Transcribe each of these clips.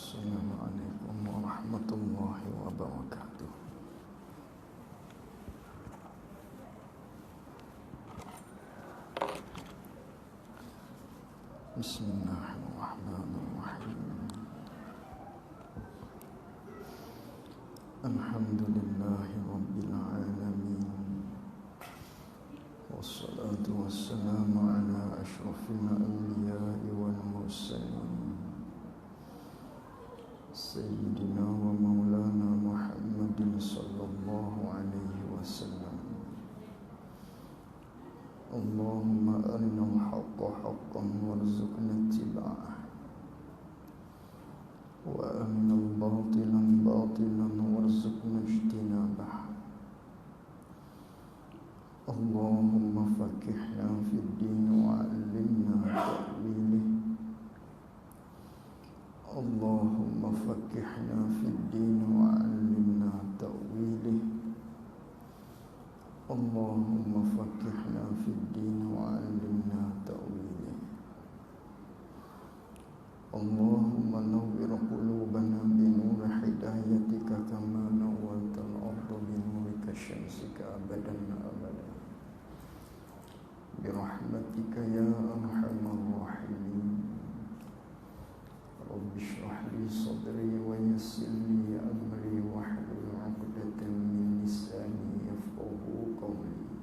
Assalamualaikum warahmatullahi wabarakatuh. Bismillahirrahmanirrahim. Alhamdulillahi rabbil alamin. Wassalatu wassalamu ala asyrafil anbiya'i wal mursalin. Sayyidina wa maulana Muhammadin sallallahu alaihi wasallam. Allahumma arinal haqqa haqqan warzuqna ittiba'ah, wa arinal batilan batilan warzuqna ijtinabah. Allahumma faqihna fid din wa 'allimna ta'wilih. Allahumma faqihna fid din wa 'allimna ta'wilih. Allahumma faqihna fid din wa 'allimna ta'wilih. Allahumma nawwir qulubana bi nur hidayatika kama nawwartal arda bi nurika syamsika abadan abadan. Bi rahmatika ya arhamar rahimin. Rabbi shrah li sadri wa yassir li amri wahlul 'uqdatam min lisani yafqahu qawli.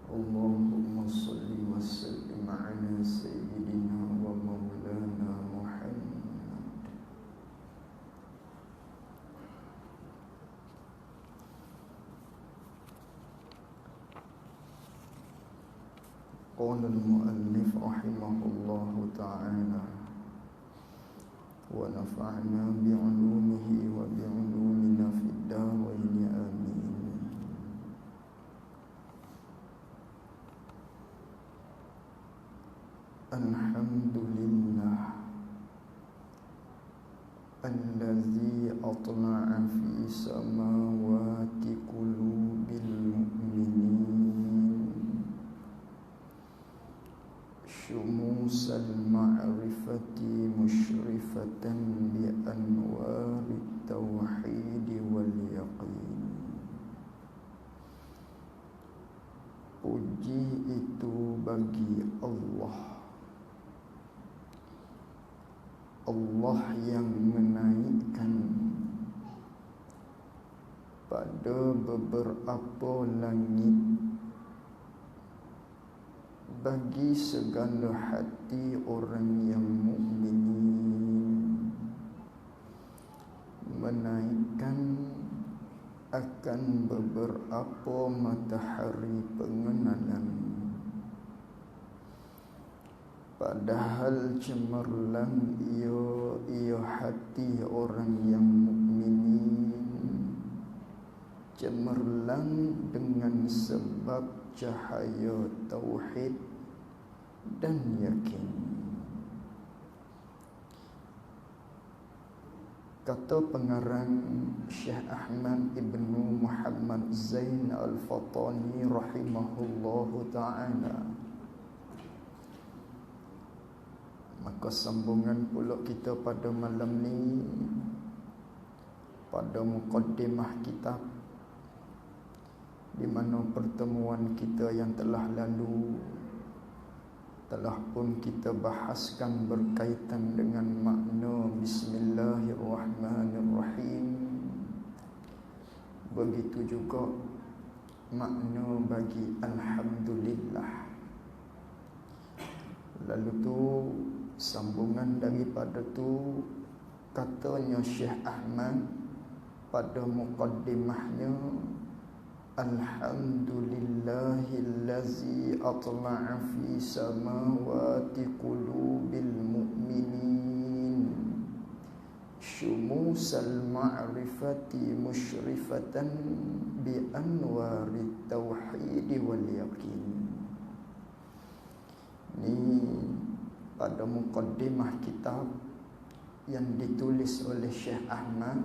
Allahumma salli wa sallim ala sayyidina wa maulana Muhammad. Qala al-muallif rahimahullahu ta'ala, wa nafa'na bi'ulumihi wa bi'ulumina fid daraini amin. Alhamdulillah allazi atla'a fi samawati qulubil mu'minin syumusal ma'rifati musyrifatan bi anwarit tauhid wal yaqin. Puji itu bagi Allah, Allah yang menaikkan pada beberapa langit bagi segala hati orang yang mukminin, menaikkan akan beberapa matahari pengenalan. Padahal cemerlang ia hati orang yang mukminin, cemerlang dengan sebab cahaya tauhid dan yakin. Kata pengarang Syekh Ahmad Ibnu Muhammad Zain Al-Fatani rahimahullahu ta'ala, maka sambungan pula kita pada malam ni pada muqaddimah kitab, di mana pertemuan kita yang telah lalu telah pun kita bahaskan berkaitan dengan makna Bismillahirrahmanirrahim. Begitu juga makna bagi Alhamdulillah. Lalu tu sambungan daripada tu, katanya Syekh Ahmad pada muqaddimahnya, Alhamdulillahillazi atla'a fi samawati qulubil mu'minin syumusal ma'rifati musyrifatan bi anwarit tauhid wal yaqin. Ni pada muqaddimah kitab yang ditulis oleh Syekh Ahmad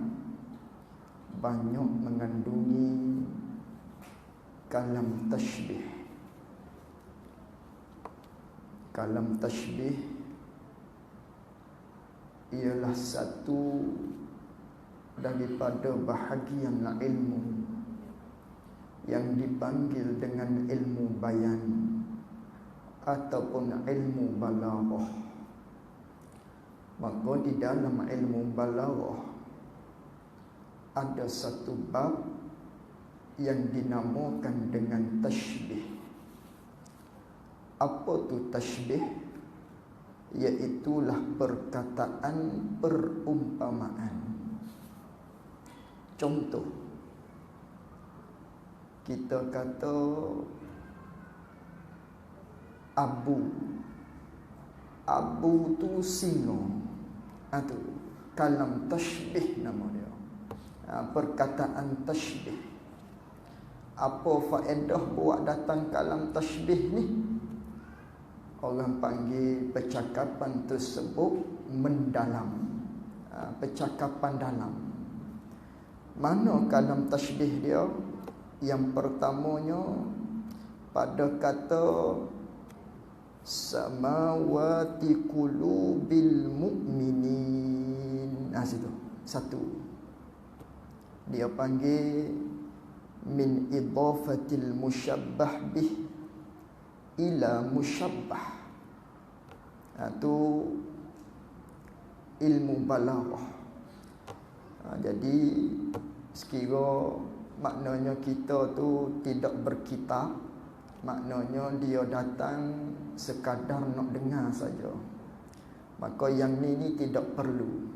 banyak mengandungi kalam tashbih. Kalam tashbih ialah satu daripada bahagian ilmu yang dipanggil dengan ilmu bayan ataupun ilmu balaghah. Maka di dalam ilmu balaghah ada satu bab yang dinamakan dengan tashbih. Apa tu tashbih? Iaitulah perkataan perumpamaan. Contoh, kita kata Abu tu singa. Itu kalam tashbih nama dia. Perkataan tashbih. Apa faedah buat datang kalam tashbih ni? Orang panggil percakapan tersebut mendalam. Percakapan dalam. Mana kalam tashbih dia? Yang pertamanya pada kata samawati qulubil mu'minin. Situ. Satu. Dia panggil min idafatil musyabbah bih ila musyabbah. Itu ilmu balaghah. Jadi sekira maknanya kita tu tidak berkitab, maknanya dia datang sekadar nak dengar saja, maka yang ni tidak perlu.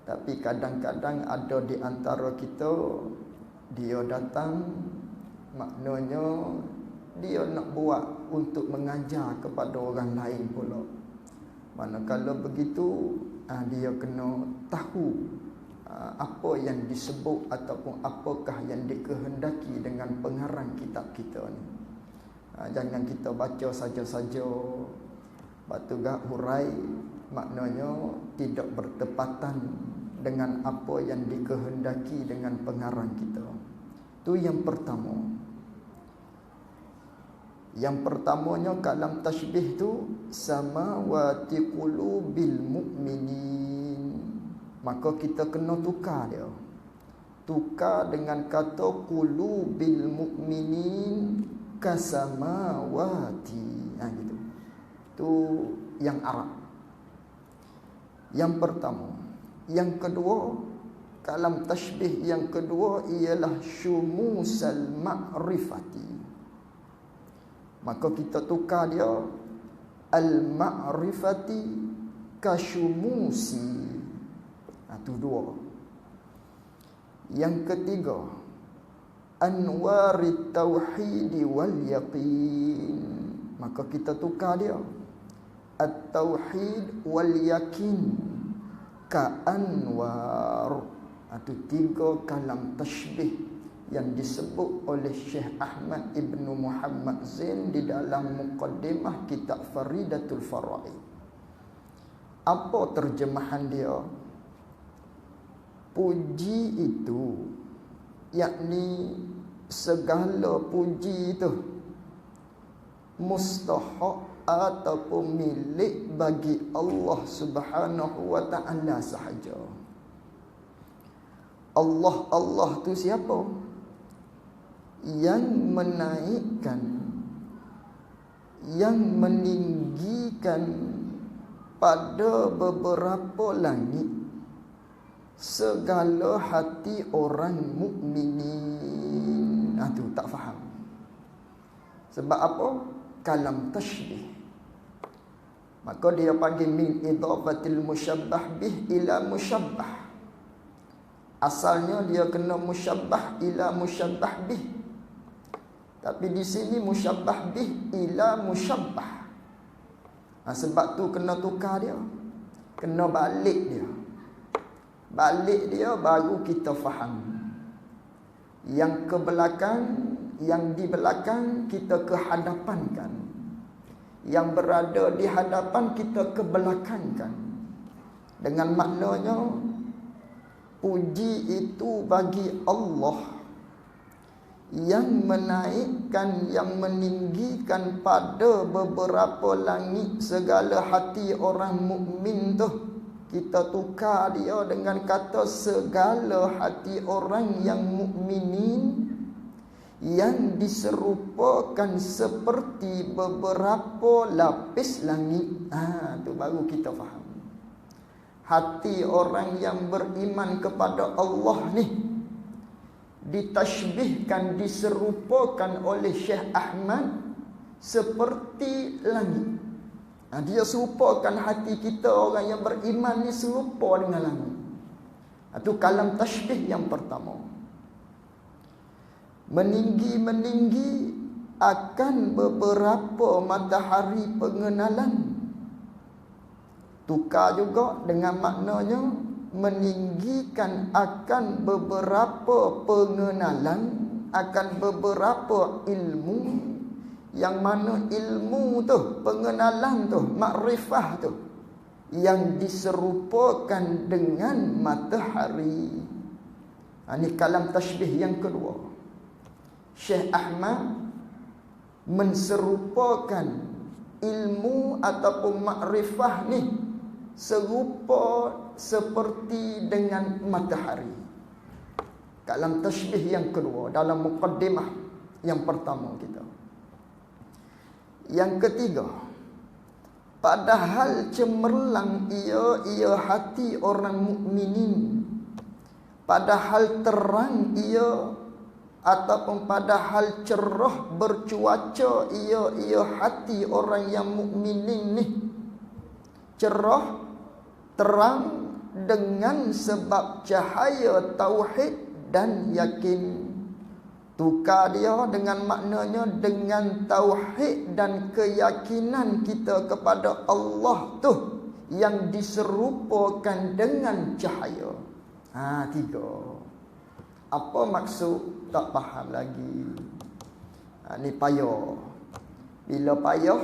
Tapi kadang-kadang ada di antara kita, dia datang maknanya dia nak buat untuk mengajar kepada orang lain pula. Manakala begitu, dia kena tahu apa yang disebut ataupun apakah yang dikehendaki dengan pengarang kitab kita ni. Jangan kita baca saja-saja, batu gak hurai, maknanya tidak bertepatan dengan apa yang dikehendaki dengan pengarang kita. Itu yang pertama. Yang pertamanya kalam tashbih tu samawati qulubil mu'minin. Maka kita kena tukar dia. Tukar dengan kata qulubil mu'minin kasamawati. Gitu. Tu yang Arab. Yang pertama. Yang kedua, kalam tashbih yang kedua ialah syumusal ma'rifati. Maka kita tukar dia al-ma'rifati kasyumusi. Itu dua. Yang ketiga, anwarit tauhid wal yaqin. Maka kita tukar dia at-tauhid wal yakin ka anwar. Itu tiga kalam tashbih yang disebut oleh Syekh Ahmad Ibnu Muhammad Zain di dalam muqaddimah kitab Faridatul Faraid. Apa terjemahan dia? Puji itu, yakni segala puji itu mustahak ataupun milik bagi Allah Subhanahu wa ta'ala sahaja. Allah tu siapa? Yang menaikkan, yang meninggikan pada beberapa langit segala hati orang mukminin. Tu tak faham. Sebab apa? Kalam tashbih. Maka dia panggil min idafatil musyabbah bih ila musyabbah. Asalnya dia kena musyabbah ila musyabbah bih. Tapi di sini musyabbah bih ila musyabbah. Sebab tu kena tukar dia. Kena balik dia. Balik dia baru kita faham. Yang ke belakang, yang di belakang kita kehadapankan. Yang berada di hadapan kita kebelakangkan. Dengan maknanya puji itu bagi Allah yang menaikkan, yang meninggikan pada beberapa langit segala hati orang mukmin tu. kita tukar dia dengan kata segala hati orang yang mukminin yang diserupakan seperti beberapa lapis langit. Tu baru kita faham. Hati orang yang beriman kepada Allah ni ditashbihkan, diserupakan oleh Syekh Ahmad seperti langit. Dia serupakan hati kita orang yang beriman ni serupa dengan langit. Itu kalam tashbih yang pertama. Meninggi-meninggi akan beberapa matahari pengenalan. Tukar juga dengan maknanya meninggikan akan beberapa pengenalan, akan beberapa ilmu, yang mana ilmu tu, pengenalan tu, makrifah tu, yang diserupakan dengan matahari. Ini kalam tashbih yang kedua. Syekh Ahmad menserupakan ilmu ataupun makrifah ni serupa seperti dengan matahari. Kalam tashbih yang kedua dalam muqaddimah yang pertama kita. Yang ketiga, padahal cemerlang ia hati orang mukminin, padahal terang ia ataupun padahal cerah bercuaca ia hati orang yang mukminin ni, cerah terang dengan sebab cahaya tauhid dan yakin. Tukar dia dengan maknanya dengan tauhid dan keyakinan kita kepada Allah tu yang diserupakan dengan cahaya. Tiga. Apa maksud? Tak faham lagi. Ni payah. Bila payah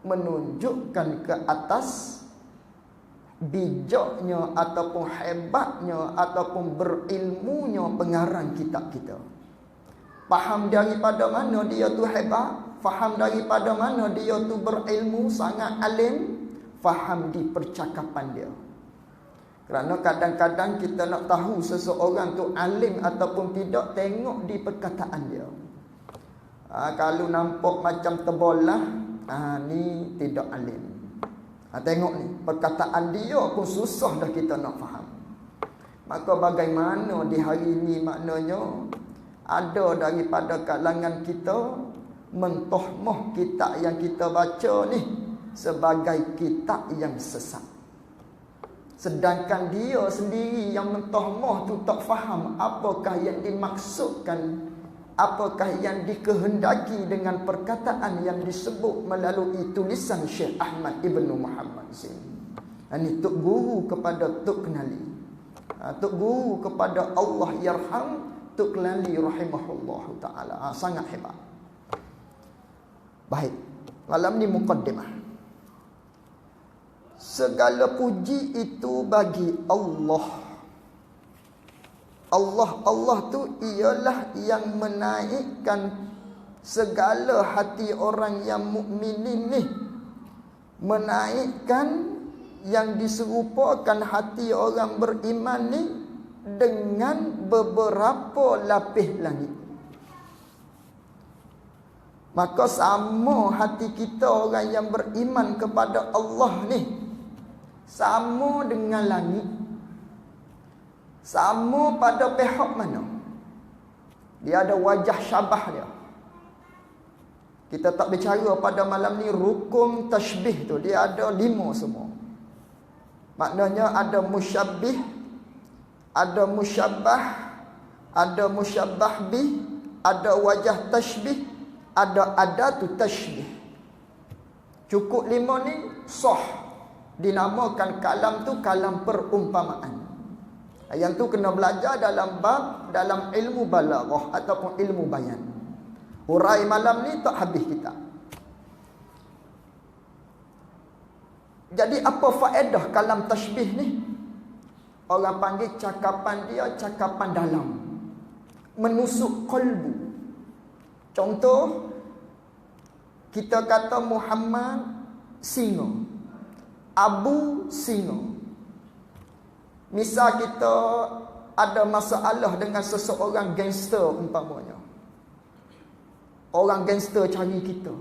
menunjukkan ke atas bijaknya ataupun hebatnya ataupun berilmunya pengarang kitab kita. Faham daripada mana dia tu hebat, faham daripada mana dia tu berilmu, sangat alim, faham di percakapan dia. Kerana kadang-kadang kita nak tahu seseorang tu alim ataupun tidak, tengok di perkataan dia. Kalau nampak macam terbolah, ni tidak alim. Tengok ni, perkataan dia pun susah dah kita nak faham. Maka bagaimana di hari ini maknanya ada daripada kalangan kita mentohmoh kitab yang kita baca ni sebagai kitab yang sesat. Sedangkan dia sendiri yang mentohmoh tu tak faham apakah yang dimaksudkan, apakah yang dikehendaki dengan perkataan yang disebut melalui tulisan Syekh Ahmad Ibnu Muhammad sini. Ini tok guru kepada tok kenali. Tok guru kepada Allah yarham, tok kenali rahimahullahu taala. Sangat hebat. Baik. Malam ni muqaddimah. Segala puji itu bagi Allah. Allah tu ialah yang menaikkan segala hati orang yang mukminin ni, menaikkan yang diserupakan hati orang beriman ni dengan beberapa lapis langit. Maka sama hati kita orang yang beriman kepada Allah ni, sama dengan langit. Sama pada pihak mana? Dia ada wajah syabah dia. Kita tak bicara pada malam ni rukun tashbih tu. Dia ada 5 semua. Maknanya ada musyabbih, ada musyabbah, ada musyabbah bih, ada wajah tashbih, ada adatu tashbih. Cukup 5 ni sah. Dinamakan kalam tu kalam perumpamaan. Yang tu kena belajar dalam bab, dalam ilmu balaghah ataupun ilmu bayan. Hurai malam ni tak habis kita. Jadi apa faedah kalam tashbih ni? Orang panggil cakapan dia cakapan dalam, menusuk qalbu. Contoh, kita kata Muhammad singa, Abu singa. Misal kita ada masalah dengan seseorang gangster umpamanya. Orang gangster cari kita.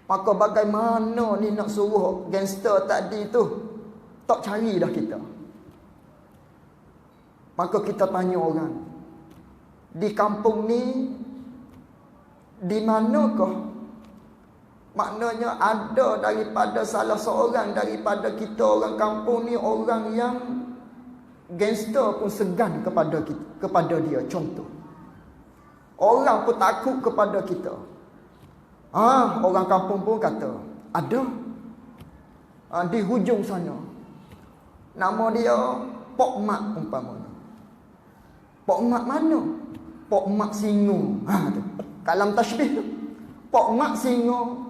Maka bagaimana ni nak suruh gangster tadi tu tak cari dah kita. Maka kita tanya orang, di kampung ni di manakah? Maknanya ada daripada salah seorang daripada kita orang kampung ni orang yang gangster pun segan kepada dia. Contoh, orang pun takut kepada kita. Orang kampung pun kata ada di hujung sana, nama dia Pok Mak umpamanya. Pok Mak mana? Pok Mak Singo. Tu kalam tasbih tu. Pok Mak Singo.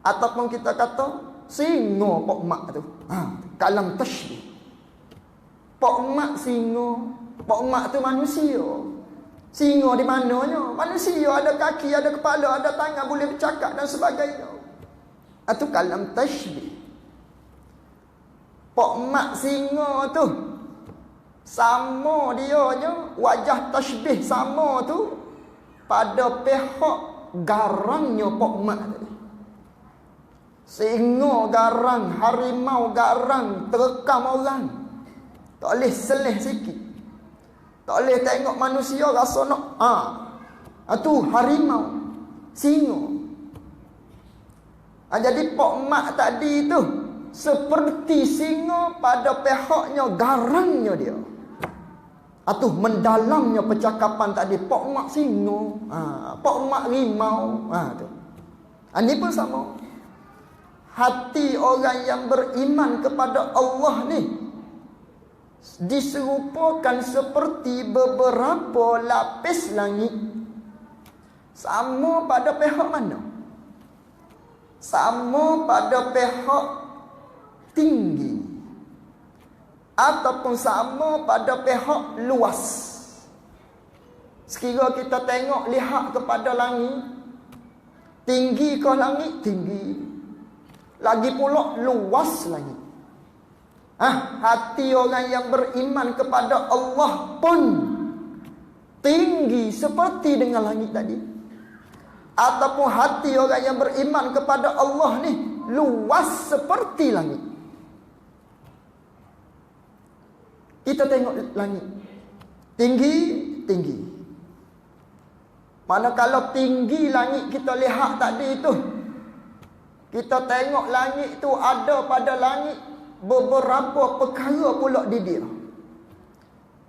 Ataupun kita kata Singo Pok Mak tu. Kalam tasbih. Pok Mak Singo. Pok Mak tu manusia. Singo di mananya? Manusia, ada kaki, ada kepala, ada tangan, boleh bercakap dan sebagainya. Itu kalam tasbih. Pok Mak Singo tu sama dianya, wajah tasbih sama tu pada pihak garangnya Pok Mak tadi. Singo garang, harimau garang, terekam orang. Tak boleh seleh sikit. Tak boleh tengok manusia rasa nak tu harimau, singo. Jadi Pok Mak tadi tu seperti singo pada pihaknya garangnya dia. Atuh mendalamnya percakapan tadi, Pok Mak singo, Pok Mak rimau, tu. Ini pun sama. Hati orang yang beriman kepada Allah ni diserupakan seperti beberapa lapis langit. Sama pada pihak mana? Sama pada pihak tinggi ataupun sama pada pihak luas. Sekira kita tengok, lihat kepada langit, tinggi ke langit? Tinggi. Lagi pula luas langit. Hati orang yang beriman kepada Allah pun tinggi seperti dengan langit tadi. Ataupun hati orang yang beriman kepada Allah ni luas seperti langit. Kita tengok langit, tinggi, tinggi. Manakala tinggi langit kita lihat tadi tu, kita tengok langit tu ada pada langit beberapa perkara pula di dia.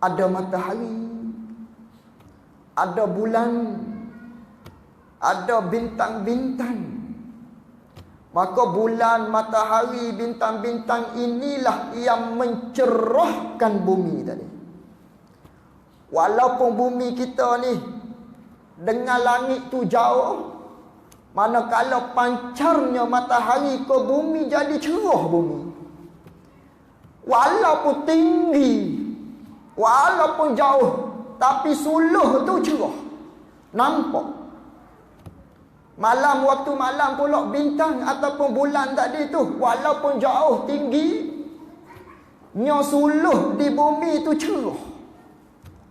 Ada matahari, ada bulan, ada bintang-bintang. Maka bulan, matahari, bintang-bintang inilah yang mencerahkan bumi tadi. Walaupun bumi kita ni dengan langit tu jauh, manakala pancarnya matahari ke bumi jadi cerah bumi. Walaupun tinggi, walaupun jauh, tapi suluh tu cerah, nampak. Malam, waktu malam pula bintang ataupun bulan tadi tu, walaupun jauh tinggi, nya suluh di bumi tu cerah,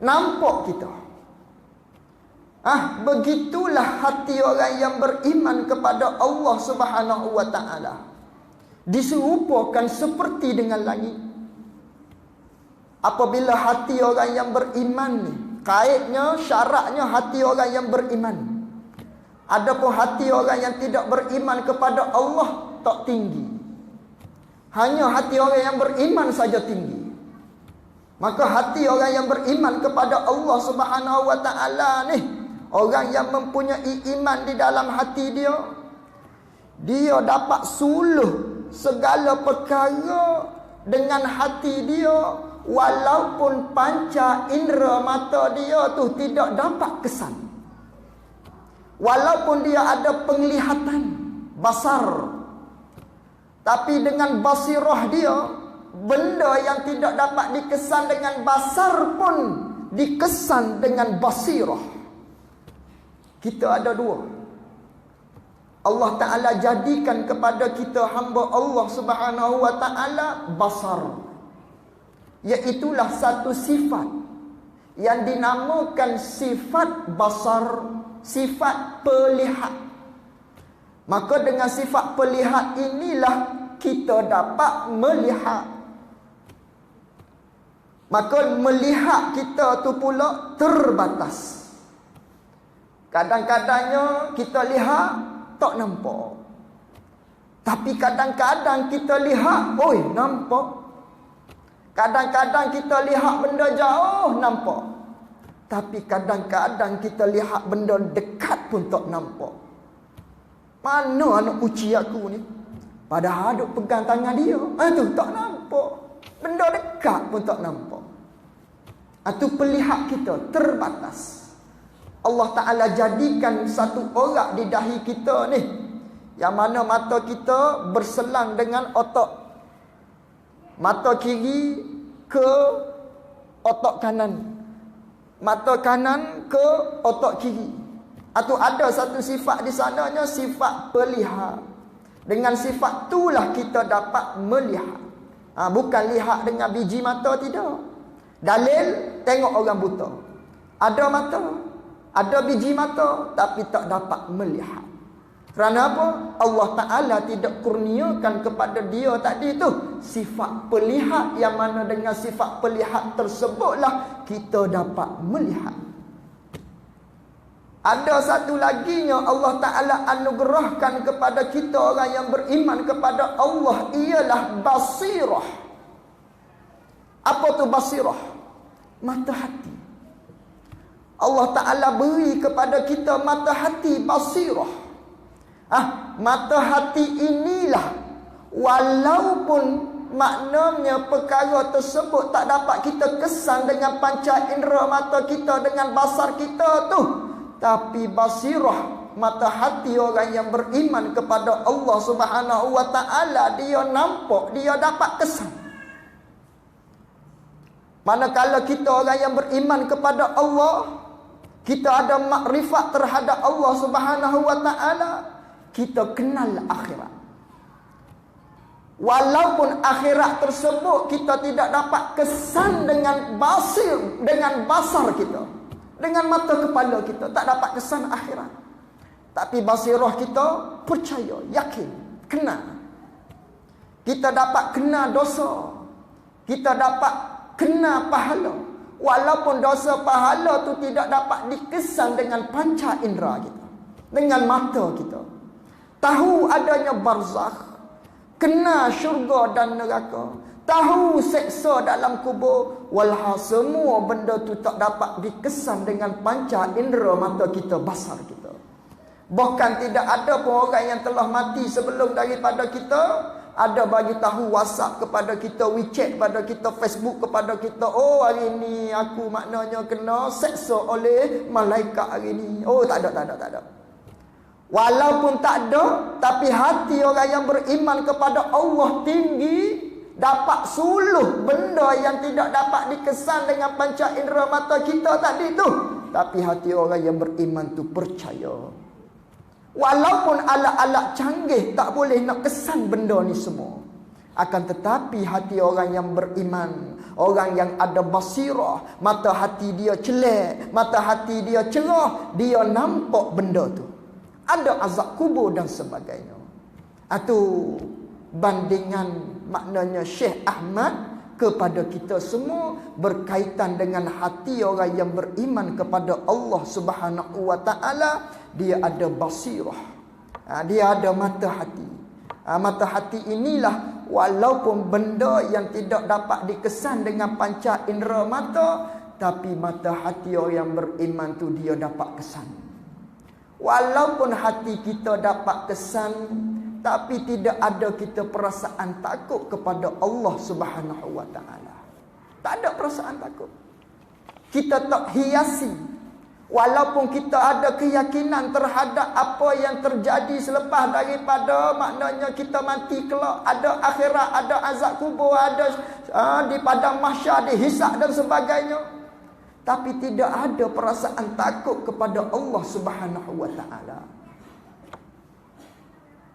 nampak kita. Begitulah hati orang yang beriman kepada Allah Subhanahu wa ta'ala. Diserupakan seperti dengan langit. Apabila hati orang yang beriman ni, kaitnya, syaratnya hati orang yang beriman. Adapun hati orang yang tidak beriman kepada Allah tak tinggi. Hanya hati orang yang beriman saja tinggi. Maka hati orang yang beriman kepada Allah Subhanahu wa ta'ala ni, orang yang mempunyai iman di dalam hati dia, dia dapat suluh segala perkara dengan hati dia, walaupun panca indera mata dia tu tidak dapat kesan. Walaupun dia ada penglihatan basar, tapi dengan basirah dia, benda yang tidak dapat dikesan dengan basar pun dikesan dengan basirah. Kita ada dua. Allah Ta'ala jadikan kepada kita hamba Allah Subhanahu wa ta'ala basar, Iaitulah satu sifat yang dinamakan sifat basar, sifat pelihat. Maka dengan sifat pelihat inilah kita dapat melihat. Maka melihat kita tu pula terbatas. Kadang-kadangnya kita lihat tak nampak. Tapi kadang-kadang kita lihat, oi, nampak. Kadang-kadang kita lihat benda jauh, nampak. Tapi kadang-kadang kita lihat benda dekat pun tak nampak. Mana anak kucing aku ni? Padahal duk pegang tangan dia. Tu tak nampak. Benda dekat pun tak nampak. Itu pelihat kita terbatas. Allah Ta'ala jadikan satu orak di dahi kita ni, yang mana mata kita berselang dengan otak. Mata kiri ke otak kanan, mata kanan ke otak kiri. Atau ada satu sifat di sananya, sifat pelihat. Dengan sifat itulah kita dapat melihat. Bukan lihat dengan biji mata, tidak. Dalil, tengok orang buta. Ada mata, ada biji mata, tapi tak dapat melihat. Kerana apa? Allah Ta'ala tidak kurniakan kepada dia tadi tu sifat pelihat, yang mana dengan sifat pelihat tersebutlah kita dapat melihat. Ada satu lagi yang Allah Ta'ala anugerahkan kepada kita orang yang beriman kepada Allah, ialah basirah. Apa tu basirah? Mata hati. Allah Ta'ala beri kepada kita mata hati, basirah. Mata hati inilah, walaupun maknanya perkara tersebut tak dapat kita kesan dengan panca indera mata kita, dengan basar kita tu, tapi basirah, mata hati orang yang beriman kepada Allah Subhanahu wa Ta'ala, dia nampak, dia dapat kesan. Manakala kita orang yang beriman kepada Allah, kita ada makrifat terhadap Allah Subhanahu wa Ta'ala, kita kenal akhirat. Walaupun akhirat tersebut kita tidak dapat kesan dengan basar kita, dengan mata kepala kita, tak dapat kesan akhirat. Tapi basirah kita percaya, yakin, kenal. Kita dapat kenal dosa, kita dapat kenal pahala. Walaupun dosa pahala tu tidak dapat dikesan dengan panca indera kita, dengan mata kita. Tahu adanya barzakh, kenal syurga dan neraka, tahu seksa dalam kubur, walhal semua benda tu tak dapat dikesan dengan panca indera mata kita, basar kita. Bahkan tidak ada pun orang yang telah mati sebelum daripada kita ada bagi tahu WhatsApp kepada kita, WeChat kepada kita, Facebook kepada kita, oh hari ni aku maknanya kena seksa oleh malaikat hari ni. Oh tak ada. Walaupun tak ada, tapi hati orang yang beriman kepada Allah tinggi, dapat suluh benda yang tidak dapat dikesan dengan panca indera mata kita tadi tu. Tapi hati orang yang beriman tu percaya. Walaupun alat-alat canggih tak boleh nak kesan benda ni semua, akan tetapi hati orang yang beriman, orang yang ada basirah, mata hati dia celak, mata hati dia cerah, dia nampak benda tu. Ada azab kubur dan sebagainya. Itu bandingan maknanya Syekh Ahmad kepada kita semua berkaitan dengan hati orang yang beriman kepada Allah Subhanahu wa Ta'ala. Dia ada basirah, dia ada mata hati. Mata hati inilah, walaupun benda yang tidak dapat dikesan dengan panca indera mata, tapi mata hati orang yang beriman tu dia dapat kesan. Walaupun hati kita dapat kesan, tapi tidak ada kita perasaan takut kepada Allah Subhanahu wa Ta'ala. Tak ada perasaan takut. Kita tak hiasi. Walaupun kita ada keyakinan terhadap apa yang terjadi selepas daripada maknanya kita mati kelak, ada akhirat, ada azab kubur, ada di padang mahsyar, dihisab dan sebagainya, tapi tidak ada perasaan takut kepada Allah Subhanahu wa Ta'ala.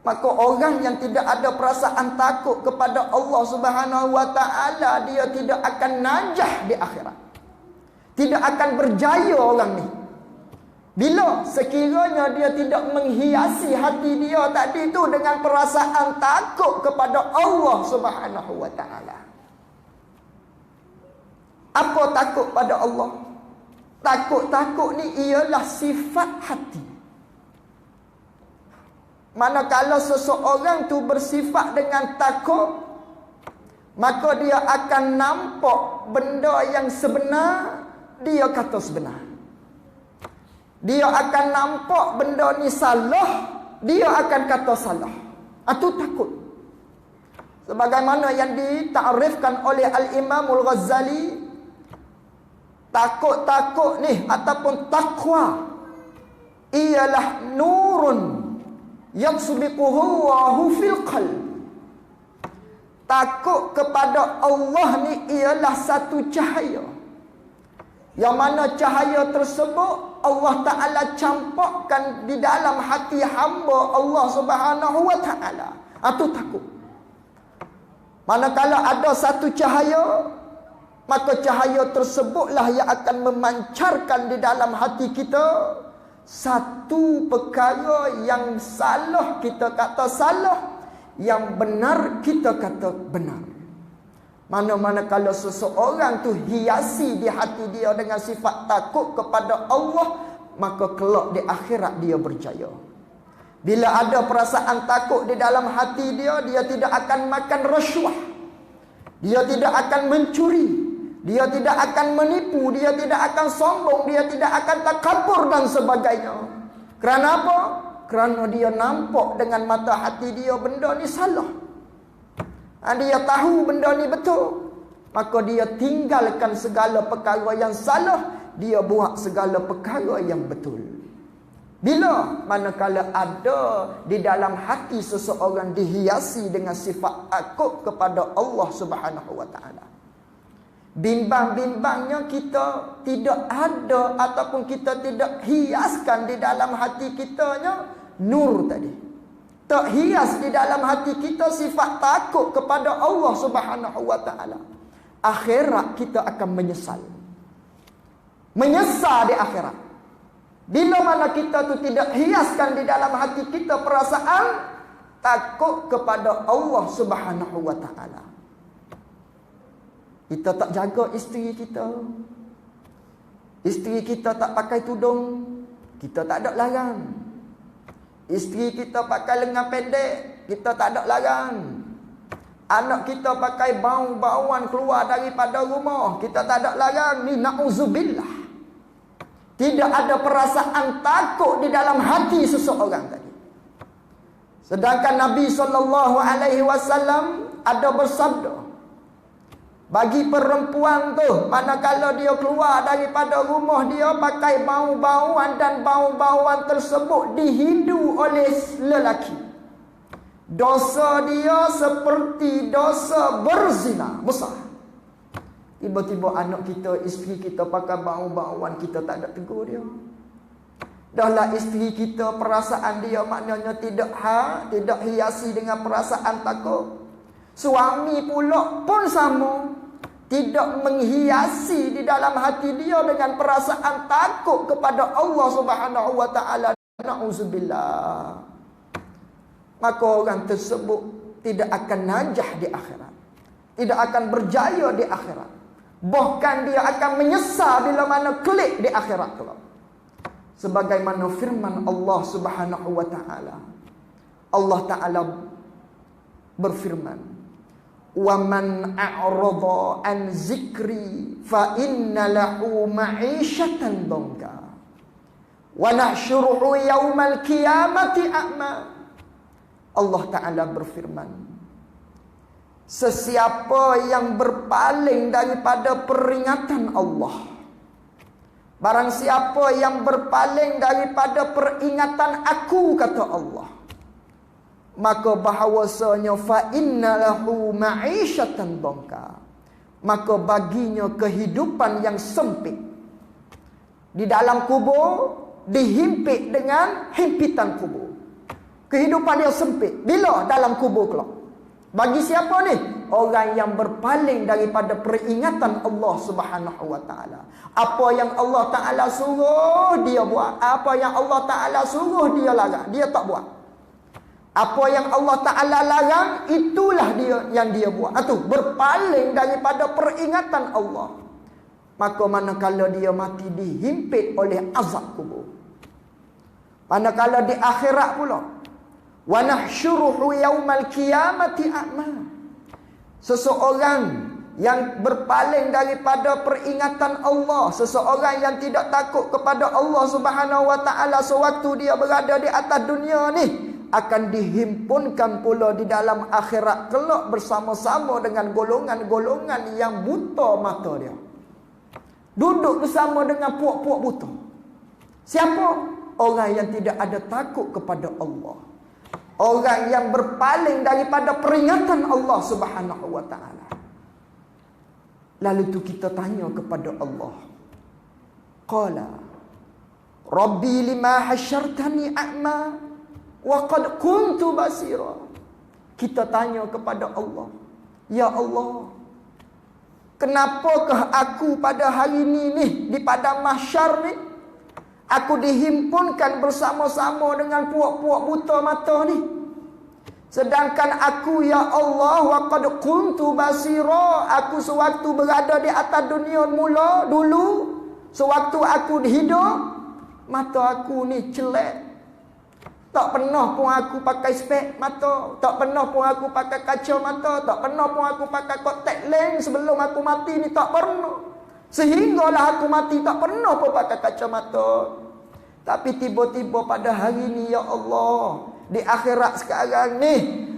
Maka orang yang tidak ada perasaan takut kepada Allah Subhanahu wa taala, dia tidak akan najah di akhirat. Tidak akan berjaya orang ni. Bila sekiranya dia tidak menghiasi hati dia tadi tu dengan perasaan takut kepada Allah Subhanahu wa taala. Apa takut pada Allah? Takut-takut ni ialah sifat hati. Manakala seseorang tu bersifat dengan takut, maka dia akan nampak benda yang sebenar, dia kata sebenar. Dia akan nampak benda ni salah, dia akan kata salah. Itu takut. Sebagaimana yang ditakrifkan oleh Al-Imamul Ghazali, takut-takut ni ataupun takwa ialah nurun yaksbiquhu Allahu fil qalb. Takut kepada Allah ni ialah satu cahaya, yang mana cahaya tersebut Allah Ta'ala campakkan di dalam hati hamba Allah Subhanahu wa ta'ala. Itu takut. Manakala ada satu cahaya, maka cahaya tersebutlah yang akan memancarkan di dalam hati kita satu perkara yang salah kita kata salah, yang benar kita kata benar. Mana-mana kalau seseorang tu hiasi di hati dia dengan sifat takut kepada Allah, maka kelak di akhirat dia berjaya. Bila ada perasaan takut di dalam hati dia, dia tidak akan makan rasuah, dia tidak akan mencuri, dia tidak akan menipu, dia tidak akan sombong, dia tidak akan takabur dan sebagainya. Kerana apa? Kerana dia nampak dengan mata hati dia benda ni salah. Dia tahu benda ni betul, maka dia tinggalkan segala perkara yang salah, dia buat segala perkara yang betul. Bila manakala ada di dalam hati seseorang dihiasi dengan sifat takut kepada Allah Subhanahu wa taala, bimbang-bimbangnya kita tidak ada ataupun kita tidak hiaskan di dalam hati kitanya nur tadi. Tak hias di dalam hati kita sifat takut kepada Allah Subhanahu wa taala. Akhirat kita akan menyesal. Menyesal di akhirat. Bila mana kita tu tidak hiaskan di dalam hati kita perasaan takut kepada Allah Subhanahu wa taala. Kita tak jaga isteri kita. Isteri kita tak pakai tudung, kita tak ada larang. Isteri kita pakai lengan pendek, kita tak ada larang. Anak kita pakai bau-bauan keluar daripada rumah, kita tak ada larang. Ni na'udzubillah. Tidak ada perasaan takut di dalam hati seseorang tadi. Sedangkan Nabi SAW ada bersabda, bagi perempuan tu, manakala dia keluar daripada rumah dia pakai bau-bauan dan bau-bauan tersebut dihindu oleh lelaki, dosa dia seperti dosa berzina, musah. Tiba-tiba anak kita, isteri kita pakai bau-bauan, kita tak ada tegur dia. Dahlah isteri kita, perasaan dia maknanya tidak hiasi dengan perasaan takut. Suami pula pun sama, tidak menghiasi di dalam hati dia dengan perasaan takut kepada Allah Subhanahu wa taala. Na'udzubillah. Maka orang tersebut tidak akan najah di akhirat, tidak akan berjaya di akhirat. Bahkan dia akan menyesal bila mana kelik di akhirat kelak. Sebagaimana firman Allah Subhanahu wa taala. Allah Taala berfirman, وَمَنْ أَعْرَضَ عَنْ ذِكْرِي فَإِنَّ لَهُ مَعِيشَةً ضَنْكًا وَنَحْشُرُهُ يَوْمَ الْقِيَامَةِ أَعْمَى. Allah Ta'ala berfirman, sesiapa yang berpaling daripada peringatan Allah, barang siapa yang berpaling daripada peringatan aku, kata Allah, maka bahawasanya fa innalahu ma'isyatan dhanka, maka baginya kehidupan yang sempit. Di dalam kubur dihimpit dengan himpitan kubur. Kehidupan dia sempit. Bila? Dalam kubur kelak. Bagi siapa ni? Orang yang berpaling daripada peringatan Allah Subhanahu wa taala. Apa yang Allah Taala suruh dia buat, apa yang Allah Taala suruh dia larang, dia tak buat. Apa yang Allah Taala larang, itulah dia yang dia buat. Itu berpaling daripada peringatan Allah. Maka manakala dia mati dihimpit oleh azab kubur. Manakala di akhirat pula, wa nahsyuruhu yaumal qiyamati a'ma. Seseorang yang berpaling daripada peringatan Allah, seseorang yang tidak takut kepada Allah Subhanahu wa taala sewaktu dia berada di atas dunia ni, akan dihimpunkan pula di dalam akhirat kelak bersama-sama dengan golongan-golongan yang buta mata dia. Duduk bersama dengan puak-puak buta. Siapa? Orang yang tidak ada takut kepada Allah. Orang yang berpaling daripada peringatan Allah Subhanahu wa taala. Lalu tu kita tanya kepada Allah. Qala Rabbi lima hasyartani a'ma wa qad kuntu basira. Kita tanya kepada Allah, ya Allah, kenapakah aku pada hari ni di padang mahsyar ni, aku dihimpunkan bersama-sama dengan puak-puak buta mata ni. Sedangkan aku, ya Allah, wa qad kuntu basira, aku sewaktu berada di atas dunia dulu, sewaktu aku hidup, mata aku ni celek. Tak pernah pun aku pakai spek mata, tak pernah pun aku pakai kaca mata, tak pernah pun aku pakai kontak lens sebelum aku mati ni, tak pernah. Sehinggalah aku mati tak pernah pun pakai kacamata. Tapi tiba-tiba pada hari ni, ya Allah, di akhirat sekarang ni,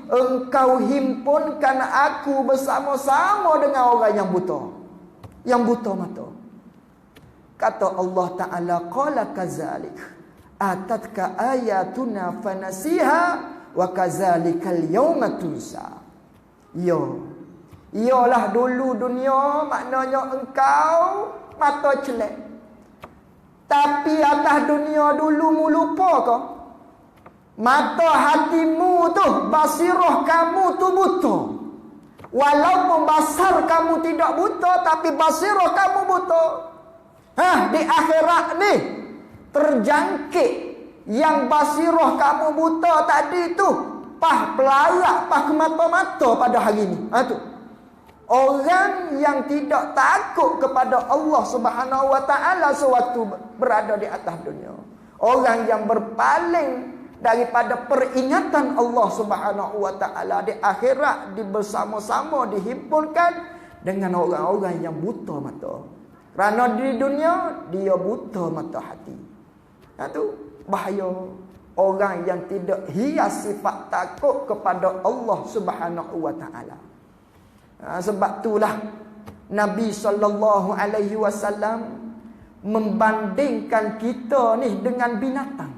Engkau himpunkan aku bersama-sama dengan orang yang buta. Yang buta mata. Kata Allah Ta'ala, qala kazalik atatka ayatuna fanasiha wa kazalikal yawma tunsa. Iyalah dulu dunia, maknanya engkau mata celek. Tapi atas dunia dulu mu lupa kau? Mata hatimu tu, basirah kamu tu buta. Walaupun basar kamu tidak buta, tapi basirah kamu buta. Di akhirat ni terjangkit yang basirah kamu buta tadi tu, pah pelarak, pah ke mata-mata pada hari ni. Tu orang yang tidak takut kepada Allah Subhanahu wa taala sewaktu berada di atas dunia. Orang yang berpaling daripada peringatan Allah Subhanahu wa taala di akhirat, bersama-sama dihimpunkan dengan orang-orang yang buta mata. Kerana di dunia dia buta mata hati. Itu bahaya. Orang yang tidak hias sifat takut kepada Allah Subhanahu wa taala. Sebab itulah Nabi sallallahu alaihi wasallam membandingkan kita ni dengan binatang.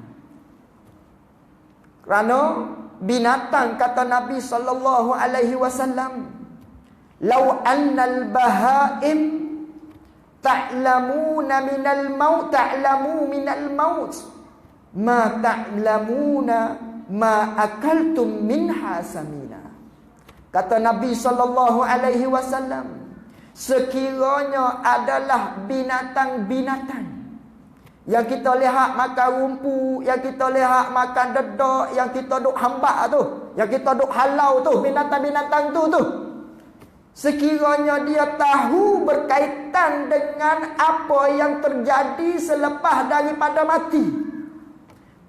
Kerana binatang, kata Nabi sallallahu alaihi wasallam, "Lau annal bahaim ta'lamuna minal maut, ta'lamu minal maut, ma ta'lamuna ma akaltum minha samina." Kata Nabi sallallahu alaihi wasallam, sekiranya adalah binatang-binatang yang kita lihat makan rumput, yang kita lihat makan dedak, yang kita duk hambak tu, yang kita duk halau tu, binatang-binatang tu, sekiranya dia tahu berkaitan dengan apa yang terjadi selepas daripada mati,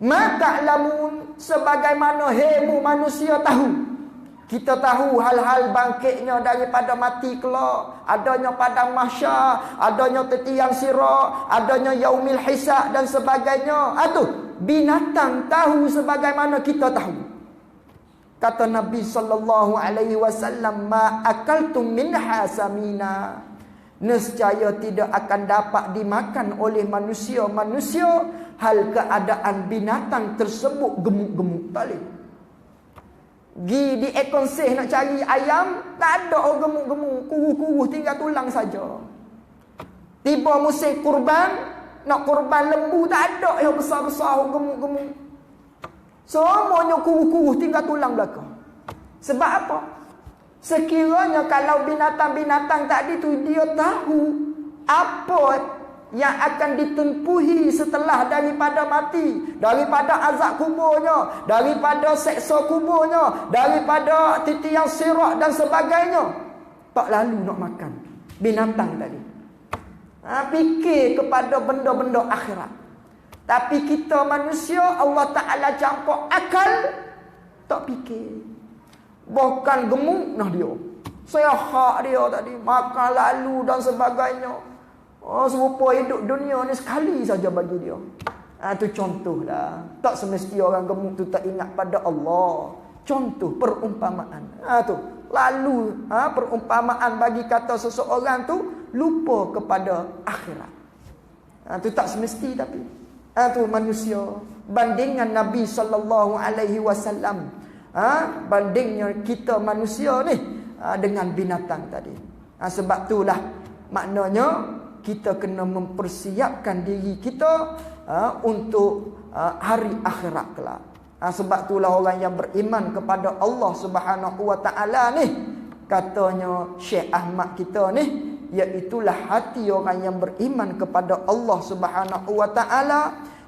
maka lamun sebagaimana hemu manusia tahu. Kita tahu hal-hal bangkitnya daripada mati kelak, adanya padang mahsyar, adanya tetiang sirat, adanya yaumil hisab dan sebagainya. Binatang tahu sebagaimana kita tahu. Kata Nabi sallallahu alaihi wasallam, ma akaltum minha samina, nescaya tidak akan dapat dimakan oleh manusia hal keadaan binatang tersebut gemuk-gemuk balik. Gi di ekonseh nak cari ayam, tak ada orang gemuk-gemuk, kuruh-kuruh, tinggal tulang saja. Tiba musim kurban, nak kurban lembu, tak ada yang besar-besar gemuk-gemuk. Semuanya kuruh-kuruh tinggal tulang belakang. Sebab apa? Sekiranya kalau binatang-binatang tadi tu dia tahu apa yang akan ditempuhi setelah daripada mati, daripada azab kuburnya, daripada seksa kuburnya, daripada titian sirat dan sebagainya, tak lalu nak makan binatang tadi. Fikir kepada benda-benda akhirat. Tapi kita manusia, Allah Ta'ala campur akal, tak fikir. Bahkan gemuk nah dia, sehat dia tadi, makan lalu dan sebagainya. Serupa hidup dunia ni sekali saja bagi dia. Itu contohlah. Tak semesti orang gemuk tu tak ingat pada Allah. Contoh perumpamaan. Tu lalu perumpamaan bagi kata seseorang tu lupa kepada akhirat. Tu tak semesti tapi tu manusia bandingan Nabi SAW. Bandingnya kita manusia ni dengan binatang tadi. Sebab itulah maknanya kita kena mempersiapkan diri kita untuk hari akhirat kelak. Sebab itulah orang yang beriman kepada Allah Subhanahu Wa Taala ni, katanya Syekh Ahmad kita ni, iaitulah hati orang yang beriman kepada Allah Subhanahu Wa Taala.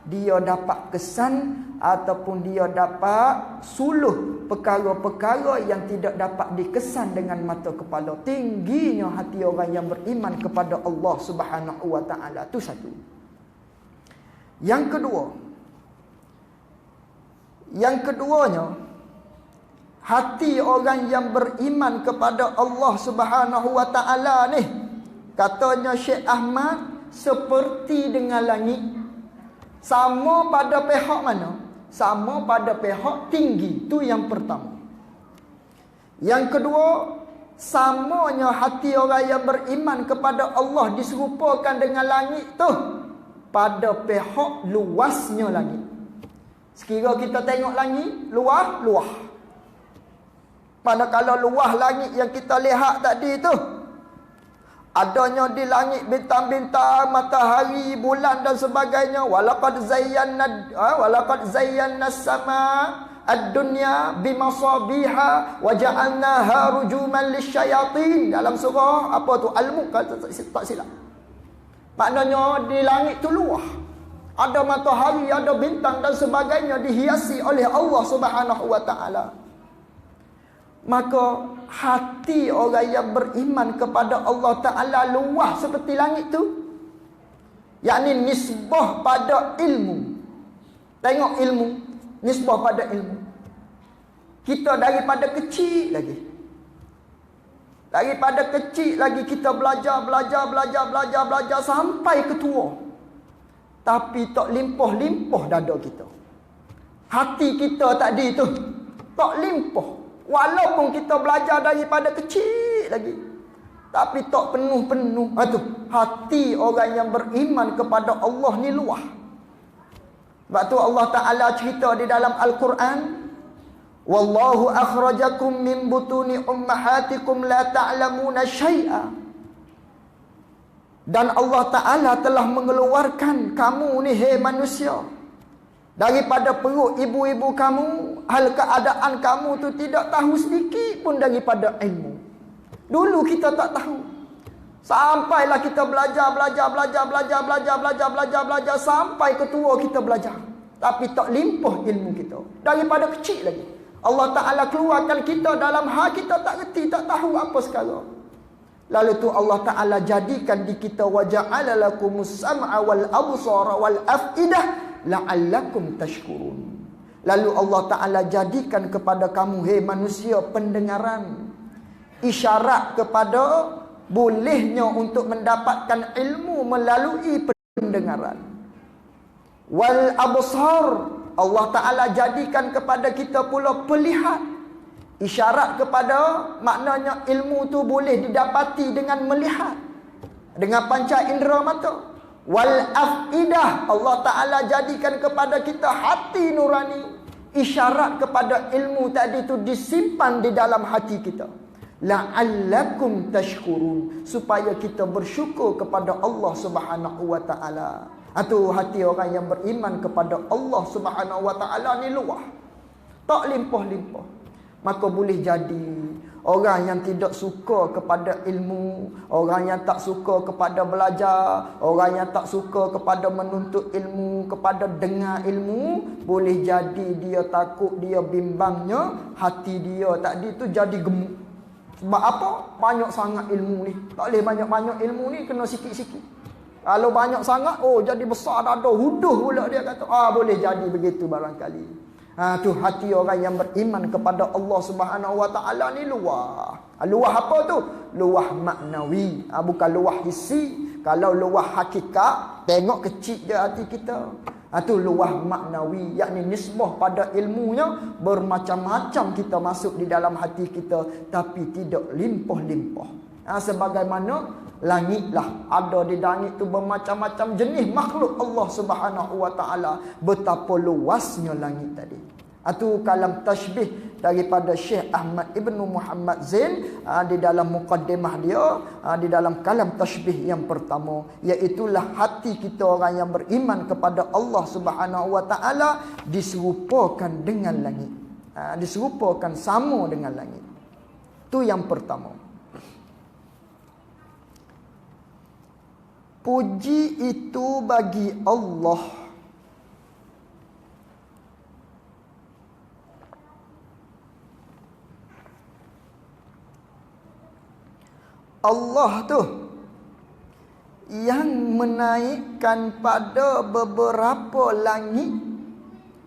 Dia dapat kesan ataupun dia dapat suluh perkara-perkara yang tidak dapat dikesan dengan mata kepala. Tingginya hati orang yang beriman kepada Allah Subhanahu Wa Taala. Itu satu. Yang keduanya, hati orang yang beriman kepada Allah Subhanahu Wa Taala ni, katanya Syekh Ahmad, seperti dengan langit. Sama pada pihak mana? Sama pada pihak tinggi. Itu yang pertama. Yang kedua, samanya hati orang yang beriman kepada Allah diserupakan dengan langit tu pada pihak luasnya langit. Sekira kita tengok langit, luas. Manakala luas langit yang kita lihat tadi tu, adanya di langit bintang-bintang, matahari, bulan dan sebagainya. Walaqad zayyana as-sama ad-dunya bimasabiha wa ja'alnaha rujuman lisyayatin. Dalam surah apa tu? Al-Mulk, tak silap. Maknanya di langit tu luas. Ada matahari, ada bintang dan sebagainya, dihiasi oleh Allah Subhanahu Wa Taala. Maka hati orang yang beriman kepada Allah Ta'ala luas seperti langit tu. Yakni nisbah pada ilmu. Tengok ilmu, nisbah pada ilmu. Kita daripada kecil lagi. Daripada kecil lagi kita belajar sampai ke tua. Tapi tak limpah-limpah dada kita. Hati kita tadi tu tak limpah. Walaupun kita belajar daripada kecil lagi, tapi tak penuh-penuh. Itu hati orang yang beriman kepada Allah ni luas. Sebab tu Allah Ta'ala cerita di dalam Al-Quran, Wallahu akhrajakum min butuni ummahatikum la ta'lamuna syai'a. Dan Allah Ta'ala telah mengeluarkan kamu ni, hei manusia, daripada perut ibu-ibu kamu, hal keadaan kamu tu tidak tahu sedikit pun daripada ilmu. Dulu kita tak tahu. Sampailah kita belajar sampai ke tua kita belajar. Tapi tak limpah ilmu kita. Daripada kecil lagi. Allah Ta'ala keluarkan kita dalam hal kita tak reti, tak tahu apa sekarang. Lalu tu Allah Ta'ala jadikan di kita wa ja'ala lakumus sam'a wal absara wal af'idah la'allakum tashkurun. Lalu Allah Ta'ala jadikan kepada kamu, hei manusia, pendengaran, isyarat kepada bolehnya untuk mendapatkan ilmu melalui pendengaran. Wal absar, Allah Ta'ala jadikan kepada kita pula pelihat, isyarat kepada maknanya ilmu tu boleh didapati dengan melihat, dengan panca indera mata. Wal afidah, Allah Ta'ala jadikan kepada kita hati nurani, isyarat kepada ilmu tadi tu disimpan di dalam hati kita. La'allakum tashkurun, supaya kita bersyukur kepada Allah Subhanahu Wa Ta'ala. Itu hati orang yang beriman kepada Allah Subhanahu Wa Ta'ala ni luas. Tak limpah-limpah. Maka boleh jadi orang yang tidak suka kepada ilmu, orang yang tak suka kepada belajar, orang yang tak suka kepada menuntut ilmu, kepada dengar ilmu, boleh jadi dia takut, dia bimbangnya, hati dia tadi tu jadi gemuk. Sebab apa? Banyak sangat ilmu ni. Tak boleh banyak-banyak ilmu ni, kena sikit-sikit. Kalau banyak sangat, oh jadi besar dada, huduh pula dia kata. Boleh jadi begitu barangkali. Tu hati orang yang beriman kepada Allah Subhanahu Wa Taala ni luah. Luah apa tu? Luah maknawi. Bukan luah hissi. Kalau luah hakikat, tengok kecil je hati kita. Tu luah maknawi, yakni nisbah pada ilmunya bermacam-macam kita masuk di dalam hati kita, tapi tidak limpah-limpah. Sebagaimana langitlah, ada di langit tu bermacam-macam jenis makhluk Allah Subhanahu Wa Taala. Betapa luasnya langit tadi. Itu kalam tashbih daripada Syekh Ahmad Ibnu Muhammad Zain di dalam muqaddimah dia, di dalam kalam tashbih yang pertama, iaitulah hati kita orang yang beriman kepada Allah Subhanahu Wa Taala diserupakan dengan langit. Diserupakan sama dengan langit. Itu yang pertama. Puji itu bagi Allah. Allah tu yang menaikkan pada beberapa langit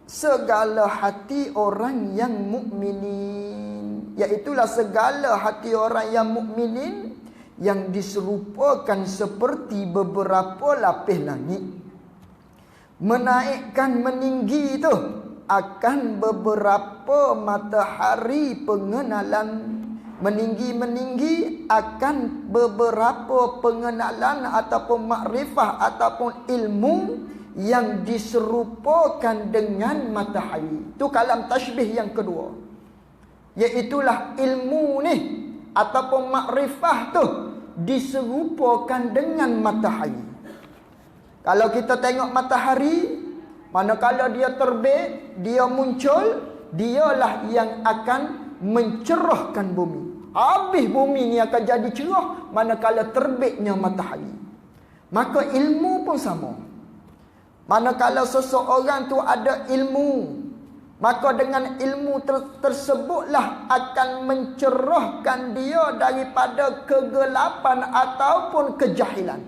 segala hati orang yang mukminin. Iaitulah segala hati orang yang mukminin yang diserupakan seperti beberapa lapis langit. Menaikkan meninggi itu akan beberapa matahari pengenalan. Meninggi akan beberapa pengenalan ataupun makrifah ataupun ilmu yang diserupakan dengan matahari. Itu kalam tashbih yang kedua. Iaitulah ilmu ni ataupun makrifah tu diserupakan dengan matahari. Kalau kita tengok matahari, manakala dia terbit, dia muncul, dialah yang akan mencerahkan bumi. Habis bumi ni akan jadi cerah manakala terbitnya matahari. Maka ilmu pun sama. Manakala seseorang tu ada ilmu, maka dengan ilmu tersebutlah akan mencerahkan dia daripada kegelapan ataupun kejahilan.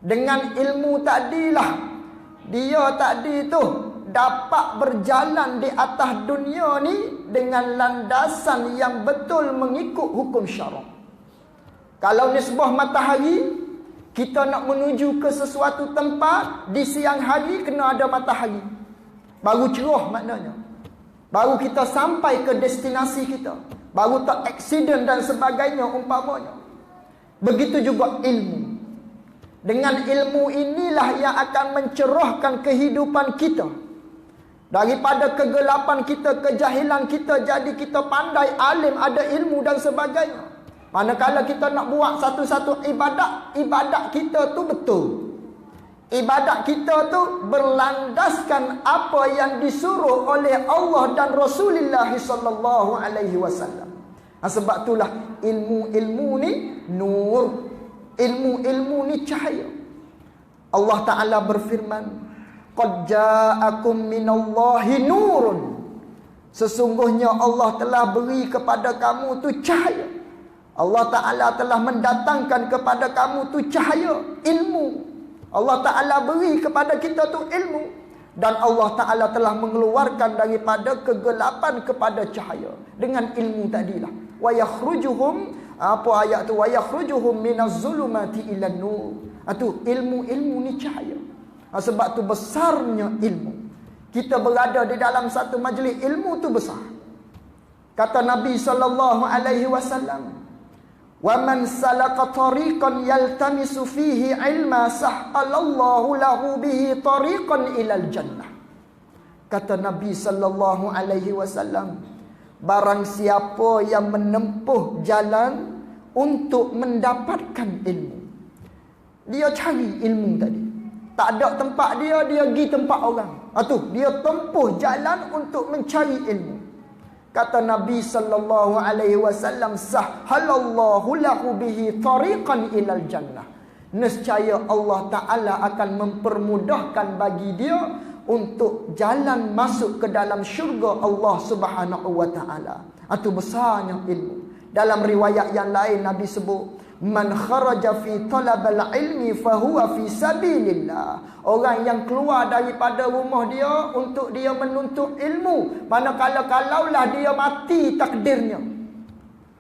Dengan ilmu tadilah dia tadi tu dapat berjalan di atas dunia ni dengan landasan yang betul mengikut hukum syarak. Kalau nisbah matahari, kita nak menuju ke sesuatu tempat di siang hari, kena ada matahari, baru cerah maknanya. Baru kita sampai ke destinasi kita, baru tak aksiden dan sebagainya umpamanya. Begitu juga ilmu. Dengan ilmu inilah yang akan mencerahkan kehidupan kita. Daripada kegelapan kita, kejahilan kita, jadi kita pandai, alim, ada ilmu dan sebagainya. Manakala kita nak buat satu-satu ibadat, ibadat kita tu betul. Ibadat kita tu berlandaskan apa yang disuruh oleh Allah dan Rasulullah sallallahu alaihi wasallam. Sebab itulah ilmu-ilmu ni nur. Ilmu-ilmu ni cahaya. Allah Ta'ala berfirman, qad ja'akum minallahi nurun. Sesungguhnya Allah telah beri kepada kamu tu cahaya. Allah Ta'ala telah mendatangkan kepada kamu tu cahaya, ilmu. Allah Ta'ala beri kepada kita tu ilmu. Dan Allah Ta'ala telah mengeluarkan daripada kegelapan kepada cahaya. Dengan ilmu tadilah. Wa yakhrujuhum, apa ayat tu? Wa yakhrujuhum minaz zulumati ilan nur. Itu ilmu-ilmu ni cahaya. Sebab tu besarnya ilmu. Kita berada di dalam satu majlis ilmu tu besar. Kata Nabi sallallahu alaihi wasallam, "Wa man salaka tariqan yaltamisu fihi ilma sahhalallahu lahu bihi tariqan ilal jannah." Kata Nabi sallallahu alaihi wasallam, barang siapa yang menempuh jalan untuk mendapatkan ilmu, dia cari ilmu tadi, Tak ada tempat dia, dia pergi tempat orang. Dia tempuh jalan untuk mencari ilmu. Kata Nabi sallallahu alaihi wasallam, sahhalallahu lahu bihi tariqan ilal jannah. Nescaya Allah Ta'ala akan mempermudahkan bagi dia untuk jalan masuk ke dalam syurga Allah Subhanahu wa Ta'ala. Itu besarnya ilmu. Dalam riwayat yang lain Nabi sebut, man kharaja fi talabal ilmi fahuwa fi sabilillah. Orang yang keluar daripada rumah dia untuk dia menuntut ilmu, manakala kalaulah dia mati takdirnya,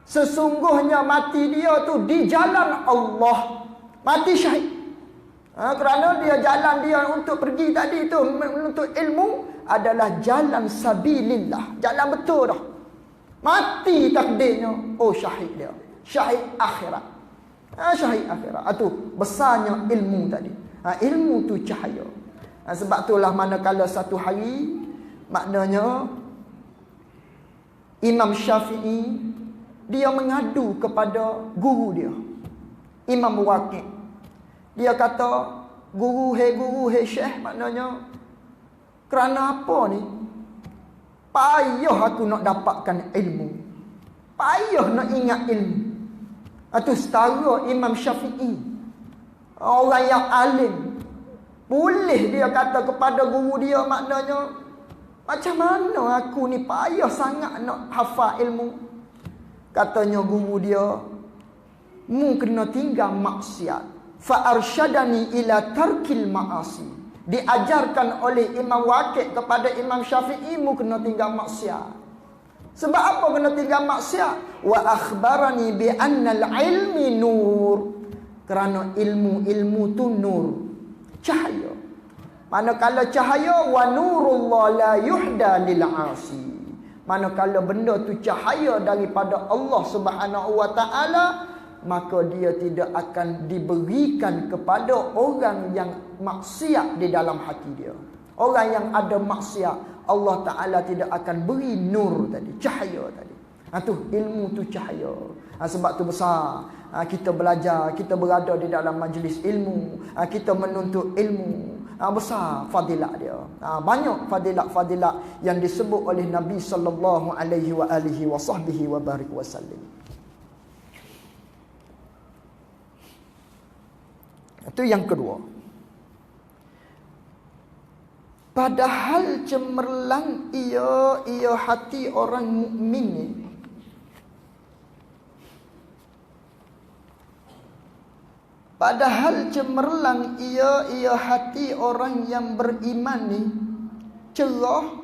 sesungguhnya mati dia tu di jalan Allah, mati syahid. Kerana dia jalan dia untuk pergi tadi tu menuntut ilmu adalah jalan sabilillah, jalan betul dah. Mati takdirnya, oh syahid dia, syahid akhirat. Syahid akhirat. Itu besarnya ilmu tadi. Ilmu tu cahaya. Sebab itulah manakala satu hari, maknanya Imam Syafi'i dia mengadu kepada guru dia, Imam Waqi'. Dia kata, guru, hei syekh, maknanya kerana apa ni? Payah aku nak dapatkan ilmu, payah nak ingat ilmu. Itu setara Imam Syafi'i, orang yang alim, boleh dia kata kepada guru dia, maknanya macam mana aku ni payah sangat nak hafal ilmu. Katanya guru dia, mu kena tinggal maksiat. Fa arsyadani ila tarkil ma'asi. Diajarkan oleh Imam Waqi' kepada Imam Syafi'i, mu kena tinggal maksiat. Sebab apa kena tinggal maksiat? Wa akhbarani bi annal ilmi nur. Kerana ilmu tu nur, cahaya. Manakala cahaya, wa nurullah la yuhda lil 'asi. Manakala benda tu cahaya daripada Allah Subhanahu wa Ta'ala, maka dia tidak akan diberikan kepada orang yang maksiat di dalam hati dia. Orang yang ada maksiat, Allah Ta'ala tidak akan beri nur tadi, cahaya tadi. Itu ilmu tu cahaya. Sebab tu besar kita belajar, kita berada di dalam majlis ilmu, kita menuntut ilmu. Besar fadilat dia. Banyak fadilat-fadilat yang disebut oleh Nabi sallallahu alaihi wa alihi wa sahbihi wa barik wasallam. Itu yang kedua. Padahal cemerlang ia hati orang mukmin ni. Padahal cemerlang ia hati orang yang beriman ni, cerah,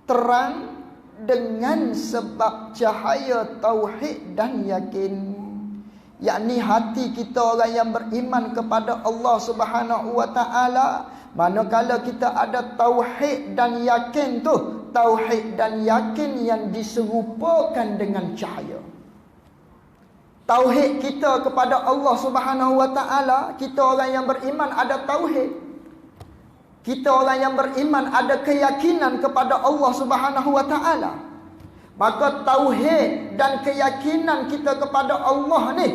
terang dengan sebab cahaya tauhid dan yakin. Yakni hati kita orang yang beriman kepada Allah Subhanahu wa Ta'ala, manakala kita ada tauhid dan yakin tu, tauhid dan yakin yang diserupakan dengan cahaya. Tauhid kita kepada Allah Subhanahu wa Ta'ala, kita orang yang beriman ada tauhid. Kita orang yang beriman ada keyakinan kepada Allah Subhanahu wa Ta'ala. Maka tauhid dan keyakinan kita kepada Allah ni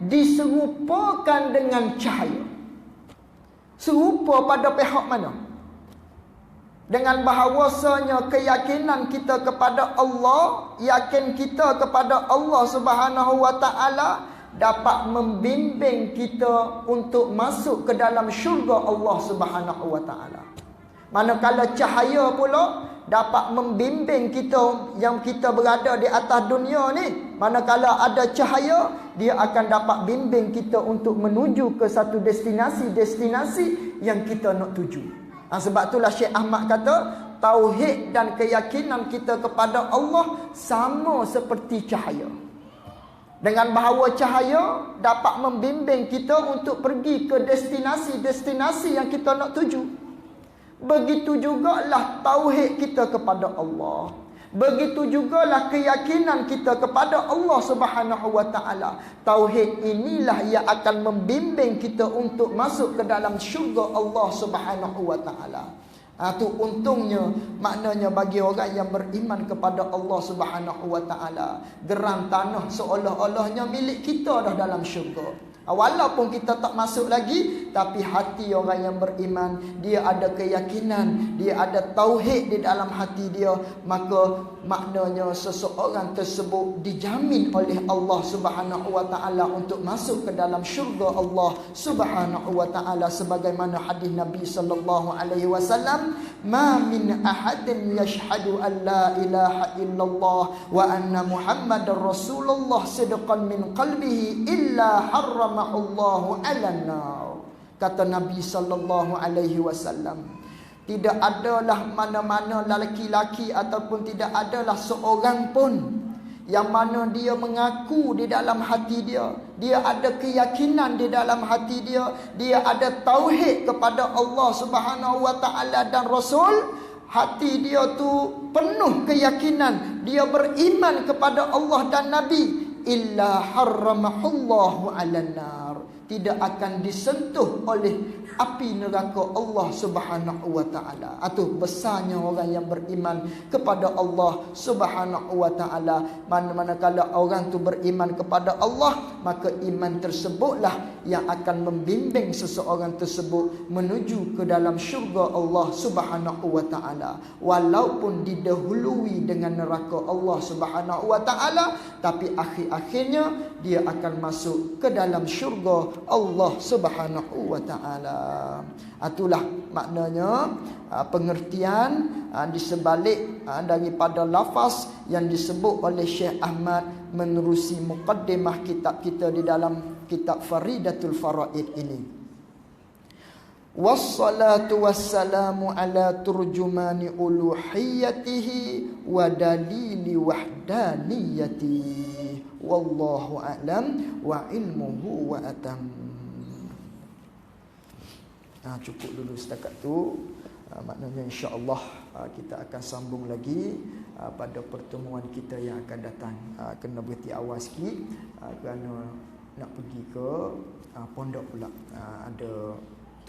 diserupakan dengan cahaya. Serupa pada pihak mana? Dengan bahawasanya keyakinan kita kepada Allah, yakin kita kepada Allah Subhanahu wa Ta'ala dapat membimbing kita untuk masuk ke dalam syurga Allah Subhanahu wa Ta'ala. Manakala cahaya pula dapat membimbing kita yang kita berada di atas dunia ni. Manakala ada cahaya, dia akan dapat bimbing kita untuk menuju ke satu destinasi yang kita nak tuju. Sebab itulah Syekh Ahmad kata, tauhid dan keyakinan kita kepada Allah sama seperti cahaya. Dengan bahawa cahaya dapat membimbing kita untuk pergi ke destinasi yang kita nak tuju. Begitu jugalah tauhid kita kepada Allah. Begitu jugalah keyakinan kita kepada Allah Subhanahu wa Ta'ala. Tauhid inilah yang akan membimbing kita untuk masuk ke dalam syurga Allah Subhanahu wa Ta'ala. Itu untungnya, maknanya bagi orang yang beriman kepada Allah Subhanahu wa Ta'ala, geram tanah seolah-olahnya milik kita dah dalam syurga. Walaupun kita tak masuk lagi, tapi hati orang yang beriman, dia ada keyakinan, dia ada tauhid di dalam hati dia, maka maknanya seseorang tersebut dijamin oleh Allah Subhanahu wa taala untuk masuk ke dalam syurga Allah Subhanahu wa taala, sebagaimana hadis Nabi sallallahu alaihi wasallam, "Ma min ahadin yashhadu an la ilaha illallah wa anna Muhammadar Rasulullah sidqan min qalbihi illa harramahullahu 'alan nar." Kata Nabi sallallahu alaihi wasallam, tidak adalah mana-mana lelaki-lelaki ataupun tidak adalah seorang pun yang mana dia mengaku di dalam hati dia, dia ada keyakinan di dalam hati dia, dia ada tauhid kepada Allah Subhanahu wa taala dan Rasul, hati dia tu penuh keyakinan, dia beriman kepada Allah dan Nabi, illa harramahullahu 'alan nar, tidak akan disentuh oleh api neraka Allah Subhanahu wa taala. Itu besarnya orang yang beriman kepada Allah Subhanahu wa taala. Manakala orang tu beriman kepada Allah, maka iman tersebutlah yang akan membimbing seseorang tersebut menuju ke dalam syurga Allah Subhanahu wa taala. Walaupun didahului dengan neraka Allah Subhanahu wa taala, tapi akhir-akhirnya dia akan masuk ke dalam syurga Allah Subhanahu wa taala. Itulah maknanya pengertian di sebalik daripada lafaz yang disebut oleh Syekh Ahmad menerusi muqaddimah kitab kita di dalam kitab Faridatul Faraid ini. Wassalatu wassalamu ala turjumani uluhiyatihi wa dalili wahdaniyatihi. Wallahu a'lam wa ilmuhu wa atam. Cukup dulu setakat tu. Maknanya insya-Allah kita akan sambung lagi pada pertemuan kita yang akan datang. Kena berhenti awal sikit kerana nak pergi ke pondok pula. Ada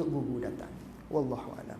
Tok Guru datang. Wallahu a'lam.